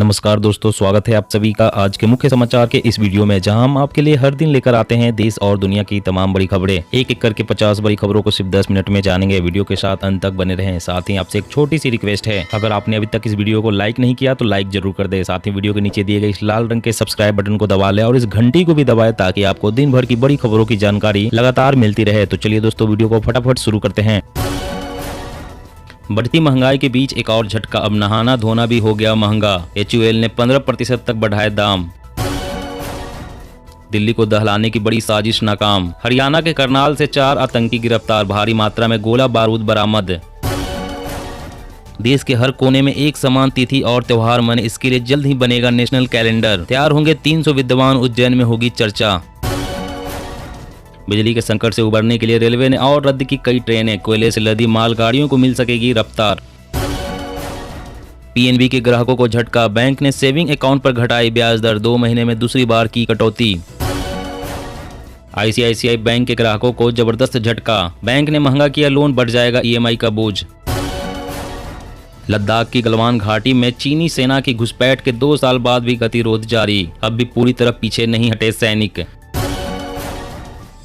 नमस्कार दोस्तों, स्वागत है आप सभी का आज के मुख्य समाचार के इस वीडियो में, जहां हम आपके लिए हर दिन लेकर आते हैं देश और दुनिया की तमाम बड़ी खबरें। एक एक करके 50 बड़ी खबरों को सिर्फ 10 मिनट में जानेंगे। वीडियो के साथ अंत तक बने रहें। साथ ही आपसे एक छोटी सी रिक्वेस्ट है, अगर आपने अभी तक इस वीडियो को लाइक नहीं किया तो लाइक जरूर कर दे। साथ ही वीडियो के नीचे दिए गए इस लाल रंग के सब्सक्राइब बटन को दबा ले और इस घंटी को भी दबाए ताकि आपको दिन भर की बड़ी खबरों की जानकारी लगातार मिलती रहे। तो चलिए दोस्तों, वीडियो को फटाफट शुरू करते हैं। बढ़ती महंगाई के बीच एक और झटका, अब नहाना धोना भी हो गया महंगा। HUL ने 15% तक बढ़ाए दाम। दिल्ली को दहलाने की बड़ी साजिश नाकाम। हरियाणा के करनाल से 4 आतंकी गिरफ्तार, भारी मात्रा में गोला बारूद बरामद। देश के हर कोने में एक समान तिथि और त्योहार मने, इसके लिए जल्द ही बनेगा नेशनल कैलेंडर। तैयार होंगे 300 विद्वान, उज्जैन में होगी चर्चा। बिजली के संकट से उबरने के लिए रेलवे ने और रद्द की कई ट्रेनें, कोयले से लदी मालगाड़ियों को मिल सकेगी रफ्तार। PNB के ग्राहकों को झटका, बैंक ने सेविंग अकाउंट पर घटाई ब्याज दर, 2 महीने में दूसरी बार की कटौती। ICICI बैंक के ग्राहकों को जबरदस्त झटका, बैंक ने महंगा किया लोन, बढ़ जाएगा EMI का बोझ। लद्दाख की गलवान घाटी में चीनी सेना की घुसपैठ के 2 साल बाद भी गतिरोध जारी, अब भी पूरी तरह पीछे नहीं हटे सैनिक।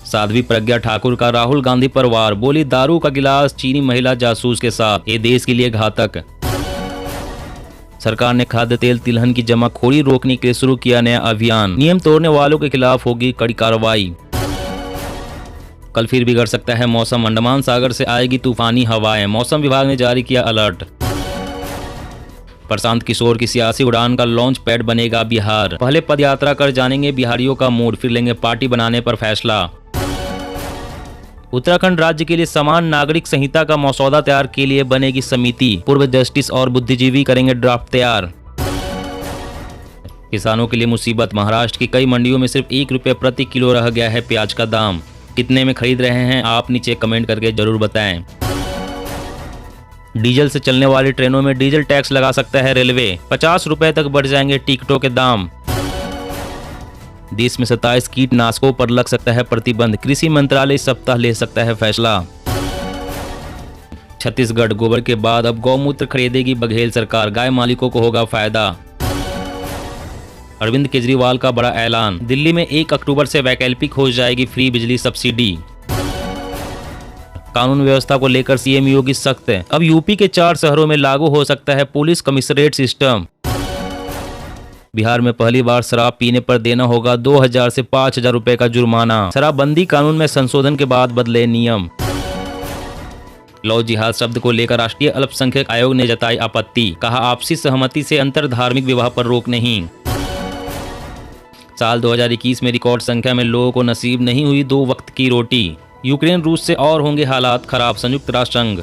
साध्वी प्रज्ञा ठाकुर का राहुल गांधी पर वार, बोली दारू का गिलास चीनी महिला जासूस के साथ, ये देश के लिए घातक। सरकार ने खाद्य तेल तिलहन की जमाखोरी रोकने के लिए शुरू किया नया अभियान, नियम तोड़ने वालों के खिलाफ होगी कड़ी कार्रवाई। कल फिर बिगड़ सकता है मौसम, अंडमान सागर से आएगी तूफानी हवाएं, मौसम विभाग ने जारी किया अलर्ट। प्रशांत किशोर की सियासी उड़ान का लॉन्च पैड बनेगा बिहार, पहले पदयात्रा कर जानेंगे बिहारियों का मूड, फिर लेंगे पार्टी बनाने पर फैसला। उत्तराखंड राज्य के लिए समान नागरिक संहिता का मसौदा तैयार के लिए बनेगी समिति, पूर्व जस्टिस और बुद्धिजीवी करेंगे ड्राफ्ट तैयार। किसानों के लिए मुसीबत, महाराष्ट्र की कई मंडियों में सिर्फ 1 रुपये प्रति किलो रह गया है प्याज का दाम। कितने में खरीद रहे हैं आप, नीचे कमेंट करके जरूर बताएं। डीजल से चलने वाली ट्रेनों में डीजल टैक्स लगा सकता है रेलवे, 50 रुपए तक बढ़ जाएंगे टिकटों के दाम। देश में 27 कीटनाशकों पर लग सकता है प्रतिबंध, कृषि मंत्रालय इस सप्ताह ले सकता है फैसला। छत्तीसगढ़ गोबर के बाद अब गौमूत्र खरीदेगी बघेल सरकार, गाय मालिकों को होगा फायदा। अरविंद केजरीवाल का बड़ा ऐलान, दिल्ली में 1 अक्टूबर से वैकल्पिक हो जाएगी फ्री बिजली सब्सिडी। कानून व्यवस्था को लेकर CM योगी सख्त, अब यूपी के 4 शहरों में लागू हो सकता है पुलिस कमिश्नरेट सिस्टम। बिहार में पहली बार शराब पीने पर देना होगा 2000 से 5000 रुपए का जुर्माना, शराबबंदी कानून में संशोधन के बाद बदले नियम। लव जिहाद शब्द को लेकर राष्ट्रीय अल्पसंख्यक आयोग ने जताई आपत्ति, कहा आपसी सहमति से अंतर धार्मिक विवाह पर रोक नहीं। साल 2021 में रिकॉर्ड संख्या में लोगों को नसीब नहीं हुई 2 वक्त की रोटी, यूक्रेन रूस से और होंगे हालात खराब, संयुक्त राष्ट्र संघ।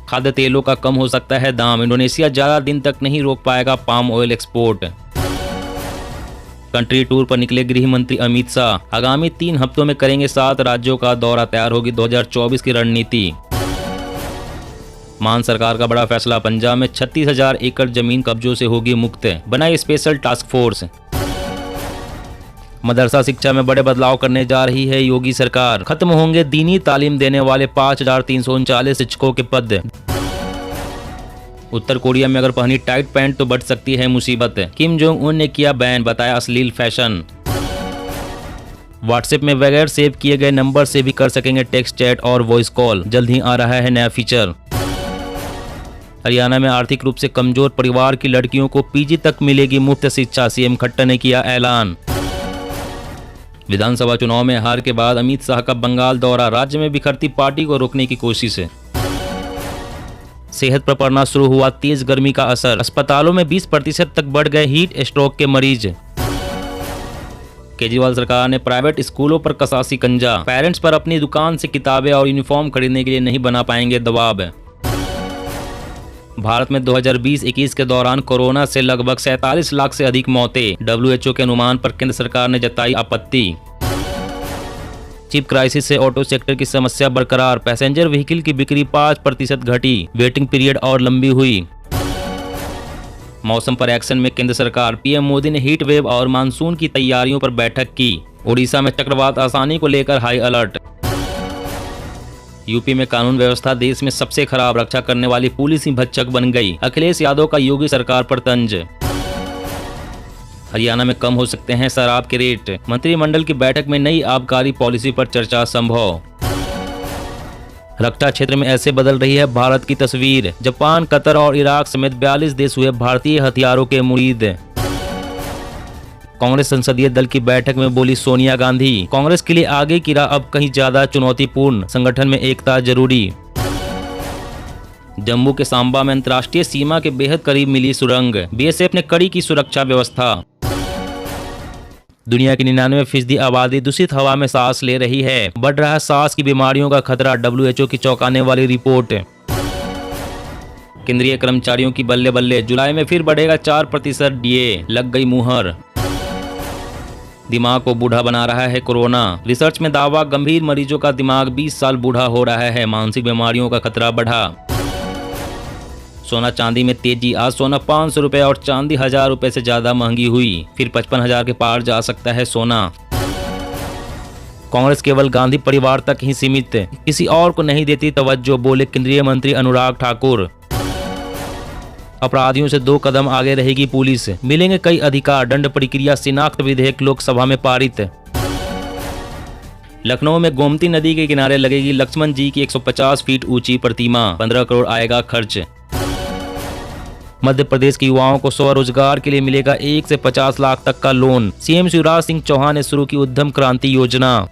खाद्य तेलों का कम हो सकता है दाम, इंडोनेशिया ज्यादा दिन तक नहीं रोक पाएगा palm oil export. Country tour पर निकले गृह मंत्री अमित शाह, आगामी 3 हफ्तों में करेंगे 7 राज्यों का दौरा, तैयार होगी 2024 की रणनीति। मान सरकार का बड़ा फैसला, पंजाब में 36,000 एकड़ जमीन कब्जों से होगी मुक्त, बनाई स्पेशल टास्क फोर्स। मदरसा शिक्षा में बड़े बदलाव करने जा रही है योगी सरकार, खत्म होंगे दीनी तालीम देने वाले 5339 शिक्षकों के पद। उत्तर कोरिया में अगर पहनी टाइट पैंट तो बढ़ सकती है मुसीबत, किम जोंग उन ने किया बैन, बताया अश्लील फैशन। व्हाट्सएप में बगैर सेव किए गए नंबर से भी कर सकेंगे टेक्स्ट चैट और वॉइस कॉल, जल्द ही आ रहा है नया फीचर। हरियाणा में आर्थिक रूप से कमजोर परिवार की लड़कियों को PG तक मिलेगी मुफ्त शिक्षा, CM खट्टर ने किया ऐलान। विधानसभा चुनाव में हार के बाद अमित शाह का बंगाल दौरा, राज्य में बिखरती पार्टी को रोकने की कोशिश। सेहत पर पड़ना शुरू हुआ तेज गर्मी का असर, अस्पतालों में 20% तक बढ़ गए हीट स्ट्रोक के मरीज। केजरीवाल सरकार ने प्राइवेट स्कूलों पर कसा शिकंजा, पेरेंट्स पर अपनी दुकान से किताबें और यूनिफॉर्म खरीदने के लिए नहीं बना पाएंगे दबाव। भारत में 2020-21 के दौरान कोरोना से लगभग 47 लाख से अधिक मौतें, WHO के अनुमान पर केंद्र सरकार ने जताई आपत्ति। चिप क्राइसिस से ऑटो सेक्टर की समस्या बरकरार, पैसेंजर व्हीकल की बिक्री 5% घटी, वेटिंग पीरियड और लंबी हुई। मौसम पर एक्शन में केंद्र सरकार, PM मोदी ने हीट वेव और मानसून की तैयारियों पर बैठक की। उड़ीसा में चक्रवात आसानी को लेकर हाई अलर्ट। यूपी में कानून व्यवस्था देश में सबसे खराब, रक्षा करने वाली पुलिस ही भक्षक बन गई। अखिलेश यादव का योगी सरकार पर तंज। हरियाणा में कम हो सकते हैं शराब के रेट, मंत्रिमंडल की बैठक में नई आबकारी पॉलिसी पर चर्चा संभव। रक्षा क्षेत्र में ऐसे बदल रही है भारत की तस्वीर, जापान, कतर और इराक समेत 42 देश हुए भारतीय हथियारों के मुरीद। कांग्रेस संसदीय दल की बैठक में बोली सोनिया गांधी, कांग्रेस के लिए आगे की राह अब कहीं ज्यादा चुनौतीपूर्ण, संगठन में एकता जरूरी। जम्मू के सांबा में अंतर्राष्ट्रीय सीमा के बेहद करीब मिली सुरंग, बीएसएफ ने कड़ी की सुरक्षा व्यवस्था। दुनिया की 99% आबादी दूषित हवा में सांस ले रही है, बढ़ रहा है सांस की बीमारियों का खतरा, WHO की चौंकाने वाली रिपोर्ट। केंद्रीय कर्मचारियों की बल्ले बल्ले, जुलाई में फिर बढ़ेगा 4% डीए, लग गई मुहर। दिमाग को बूढ़ा बना रहा है कोरोना, रिसर्च में दावा, गंभीर मरीजों का दिमाग 20 साल बूढ़ा हो रहा है, मानसिक बीमारियों का खतरा बढ़ा। सोना चांदी में तेजी, आज सोना 500 रुपए और चांदी 1000 रुपए से ज्यादा महंगी हुई, फिर 55,000 के पार जा सकता है सोना। कांग्रेस केवल गांधी परिवार तक ही सीमित, किसी और को नहीं देती तवज्जो, बोले केंद्रीय मंत्री अनुराग ठाकुर। अपराधियों से 2 कदम आगे रहेगी पुलिस, मिलेंगे कई अधिकार, दंड प्रक्रिया शिनाख्त विधेयक लोकसभा में पारित। लखनऊ में गोमती नदी के किनारे लगेगी लक्ष्मण जी की 150 फीट ऊंची प्रतिमा, 15 करोड़ आएगा खर्च। मध्य प्रदेश के युवाओं को स्वरोजगार के लिए मिलेगा 1 से 50 लाख तक का लोन, सीएम शिवराज सिंह चौहान ने शुरू की उद्यम क्रांति योजना।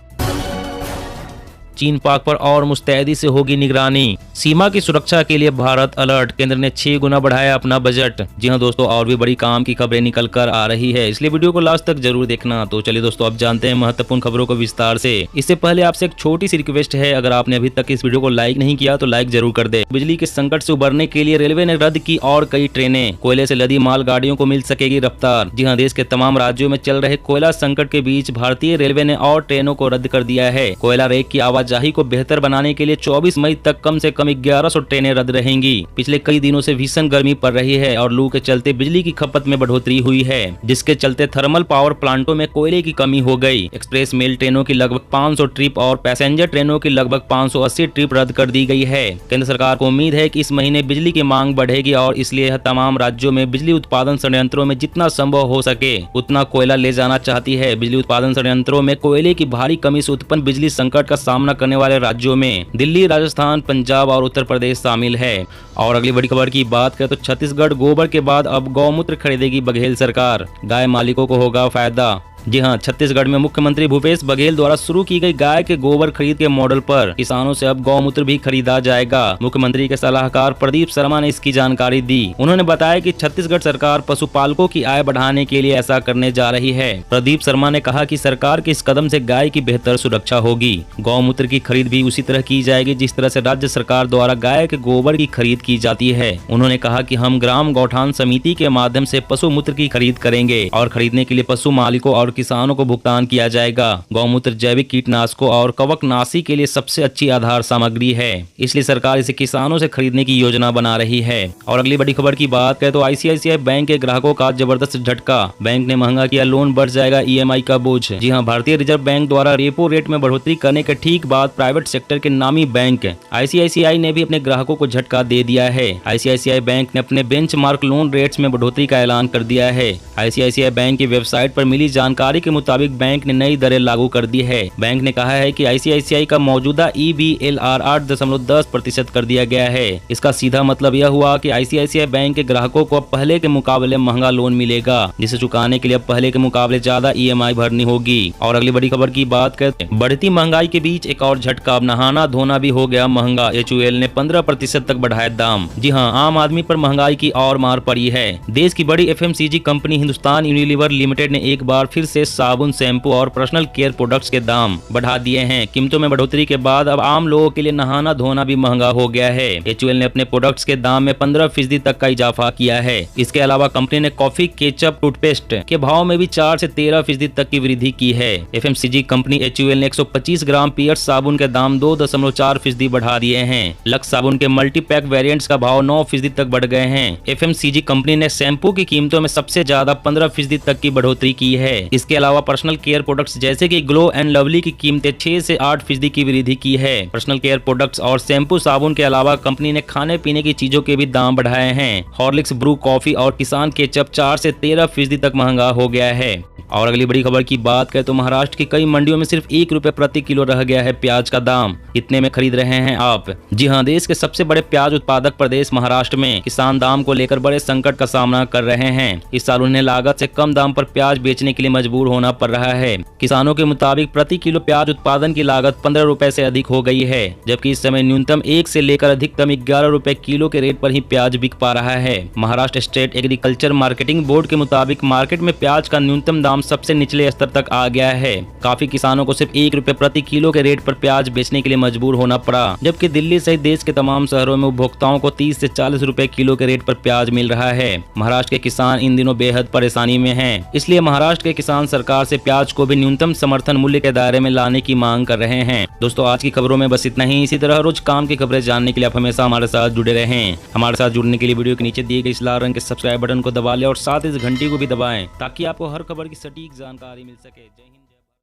चीन पाक पर और मुस्तैदी से होगी निगरानी, सीमा की सुरक्षा के लिए भारत अलर्ट, केंद्र ने 6 गुना बढ़ाया अपना बजट। जी हां दोस्तों, और भी बड़ी काम की खबरें निकल कर आ रही है, इसलिए वीडियो को लास्ट तक जरूर देखना। तो चलिए दोस्तों, अब जानते हैं महत्वपूर्ण खबरों को विस्तार से। इससे पहले आपसे एक छोटी सी रिक्वेस्ट है, अगर आपने अभी तक इस वीडियो को लाइक नहीं किया तो लाइक जरूर कर दे। बिजली के संकट से उबरने के लिए रेलवे ने रद्द की और कई ट्रेनें, कोयले से लदी मालगाड़ियों को मिल सकेगी रफ्तार। जी हाँ, देश के तमाम राज्यों में चल रहे कोयला संकट के बीच भारतीय रेलवे ने और ट्रेनों को रद्द कर दिया है। कोयला रेक की आवाजाही को बेहतर बनाने के लिए 24 मई तक कम से कम 1100 ट्रेनें रद्द रहेंगी। पिछले कई दिनों से भीषण गर्मी पड़ रही है और लू के चलते बिजली की खपत में बढ़ोतरी हुई है, जिसके चलते थर्मल पावर प्लांटों में कोयले की कमी हो गई। एक्सप्रेस मेल ट्रेनों की लगभग 500 ट्रिप और पैसेंजर ट्रेनों की लगभग 580 ट्रिप रद्द कर दी गई है। केंद्र सरकार को उम्मीद है कि इस महीने बिजली की मांग बढ़ेगी और इसलिए यह तमाम राज्यों में बिजली उत्पादन संयंत्रों में जितना संभव हो सके उतना कोयला ले जाना चाहती है। बिजली उत्पादन संयंत्रों में कोयले की भारी कमी से उत्पन्न बिजली संकट का सामना करने वाले राज्यों में दिल्ली, राजस्थान, पंजाब और उत्तर प्रदेश शामिल है। और अगली बड़ी खबर की बात करें तो छत्तीसगढ़ गोबर के बाद अब गौमूत्र खरीदेगी बघेल सरकार, गाय मालिकों को होगा फायदा। जी हां, छत्तीसगढ़ में मुख्यमंत्री भूपेश बघेल द्वारा शुरू की गई गाय के गोबर खरीद के मॉडल पर किसानों से अब गौमूत्र भी खरीदा जाएगा। मुख्यमंत्री के सलाहकार प्रदीप शर्मा ने इसकी जानकारी दी। उन्होंने बताया कि छत्तीसगढ़ सरकार पशुपालकों की आय बढ़ाने के लिए ऐसा करने जा रही है। प्रदीप शर्मा ने कहा कि सरकार के इस कदम से गाय की बेहतर सुरक्षा होगी। गौमूत्र की खरीद भी उसी तरह की जाएगी जिस तरह से राज्य सरकार द्वारा गाय के गोबर की खरीद की जाती है। उन्होंने कहा कि हम ग्राम गौठान समिति के माध्यम से पशु मूत्र की खरीद करेंगे और खरीदने के लिए पशु मालिकों और किसानों को भुगतान किया जाएगा। गौमूत्र जैविक कीटनाशकों और कवकनाशी के लिए सबसे अच्छी आधार सामग्री है, इसलिए सरकार इसे किसानों से खरीदने की योजना बना रही है। और अगली बड़ी खबर की बात करें तो आईसीआईसीआई बैंक के ग्राहकों का जबरदस्त झटका, बैंक ने महंगा किया लोन, बढ़ जाएगा ईएमआई का बोझ। जी हां, भारतीय रिजर्व बैंक द्वारा रेपो रेट में बढ़ोतरी करने के ठीक बाद प्राइवेट सेक्टर के नामी बैंक आईसीआईसीआई ने भी अपने ग्राहकों को झटका दे दिया है। आईसीआईसीआई बैंक ने अपने बेंचमार्क लोन रेट्स में बढ़ोतरी का ऐलान कर दिया है। आईसीआईसीआई बैंक की वेबसाइट पर मिली जानकारी के मुताबिक बैंक ने नई दरें लागू कर दी है। बैंक ने कहा है कि आईसीआईसीआई का मौजूदा EBLR 8.10% कर दिया गया है। इसका सीधा मतलब यह हुआ कि आईसीआईसीआई बैंक के ग्राहकों को अब पहले के मुकाबले महंगा लोन मिलेगा, जिसे चुकाने के लिए अब पहले के मुकाबले ज्यादा EMI भरनी होगी। और अगली बड़ी खबर की बात करते हैं, बढ़ती महंगाई के बीच एक और झटका, अब नहाना धोना भी हो गया महंगा। HUL ने 15% तक बढ़ाए दाम। जी हाँ, आम आदमी पर महंगाई की और मार पड़ी है। देश की बड़ी FMCG company Hindustan Unilever limited ने एक बार फिर से साबुन, शैम्पू और पर्सनल केयर प्रोडक्ट्स के दाम बढ़ा दिए हैं। कीमतों में बढ़ोतरी के बाद अब आम लोगों के लिए नहाना धोना भी महंगा हो गया है। HUL ने अपने प्रोडक्ट्स के दाम में 15% तक का इजाफा किया है। इसके अलावा कंपनी ने कॉफी, केचप, टूथपेस्ट के भाव में भी 4 से 13% तक की वृद्धि की है। FMCG कंपनी HUL ने 125 ग्राम पियर्स साबुन के दाम 2.4% बढ़ा दिए हैं। लक्स साबुन के मल्टीपैक वेरिएंट्स का भाव 9% तक बढ़ गए हैं। FMCG कंपनी ने शैम्पू की कीमतों में सबसे ज्यादा 15% तक की बढ़ोतरी की है। इसके अलावा पर्सनल केयर प्रोडक्ट्स जैसे कि ग्लो एंड लवली की कीमतें 6 से 8% की वृद्धि की है। पर्सनल केयर प्रोडक्ट्स और शैम्पू साबुन के अलावा कंपनी ने खाने पीने की चीजों के भी दाम बढ़ाए हैं। हॉर्लिक्स, ब्रू कॉफी और किसान केचप 4 से 13% तक महंगा हो गया है। और अगली बड़ी खबर की बात करें तो महाराष्ट्र की कई मंडियों में सिर्फ 1 रुपए प्रति किलो रह गया है प्याज का दाम। कितने में खरीद रहे हैं आप? जी हाँ, देश के सबसे बड़े प्याज उत्पादक प्रदेश महाराष्ट्र में किसान दाम को लेकर बड़े संकट का सामना कर रहे हैं। इस साल उन्हें लागत से कम दाम पर प्याज बेचने के लिए मजबूर होना पड़ रहा है। किसानों के मुताबिक प्रति किलो प्याज उत्पादन की लागत 15 रुपए से अधिक हो गई है, जबकि इस समय न्यूनतम 1 से लेकर अधिकतम 11 रुपए किलो के रेट पर ही प्याज बिक पा रहा है। Maharashtra state agriculture marketing board के मुताबिक मार्केट में प्याज का न्यूनतम दाम सबसे निचले स्तर तक आ गया है। काफी किसानों को सिर्फ 1 रुपए प्रति किलो के रेट पर प्याज बेचने के लिए मजबूर होना पड़ा, जबकि दिल्ली सहित देश के तमाम शहरों में उपभोक्ताओं को 30 से 40 रुपए किलो के रेट पर प्याज मिल रहा है। महाराष्ट्र के किसान इन दिनों बेहद परेशानी में हैं। इसलिए महाराष्ट्र के किसान सरकार से प्याज को भी न्यूनतम समर्थन मूल्य के दायरे में लाने की मांग कर रहे हैं। दोस्तों, आज की खबरों में बस इतना ही। इसी तरह रोज काम की खबरें जानने के लिए आप हमेशा हमारे साथ जुड़े रहें। हमारे साथ जुड़ने के लिए वीडियो के नीचे दिए गए इस लाल रंग के सब्सक्राइब बटन को दबा लें और साथ इस घंटी को भी दबाएं, ताकि आपको हर खबर की सटीक जानकारी मिल सके। जय हिंद।